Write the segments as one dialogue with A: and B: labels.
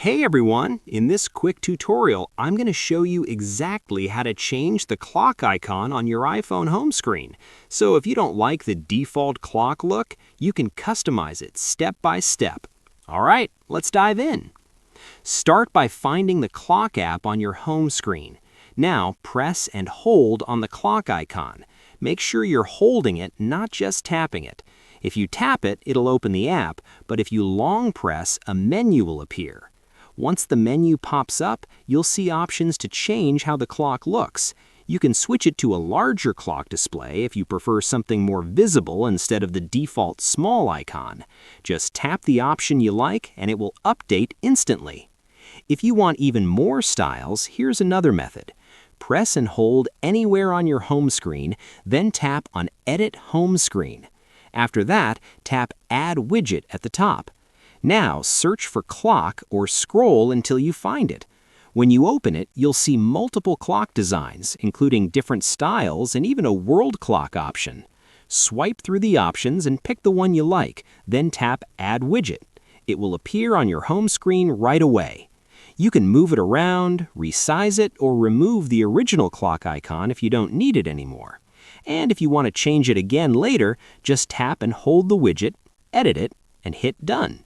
A: Hey everyone! In this quick tutorial, I'm going to show you exactly how to change the clock icon on your iPhone home screen. So if you don't like the default clock look, you can customize it step by step. Alright, let's dive in. Start by finding the clock app on your home screen. Now press and hold on the clock icon. Make sure you're holding it, not just tapping it. If you tap it, it'll open the app, but if you long press, a menu will appear. Once the menu pops up, you'll see options to change how the clock looks. You can switch it to a larger clock display if you prefer something more visible instead of the default small icon. Just tap the option you like and it will update instantly. If you want even more styles, here's another method. Press and hold anywhere on your home screen, then tap on Edit Home Screen. After that, tap Add Widget at the top. Now search for clock or scroll until you find it. When you open it, you'll see multiple clock designs, including different styles and even a world clock option. Swipe through the options and pick the one you like, then tap Add Widget. It will appear on your home screen right away. You can move it around, resize it, or remove the original clock icon if you don't need it anymore. And if you want to change it again later, just tap and hold the widget, edit it, and hit Done.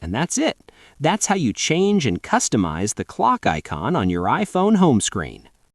A: And that's it. That's how you change and customize the clock icon on your iPhone home screen.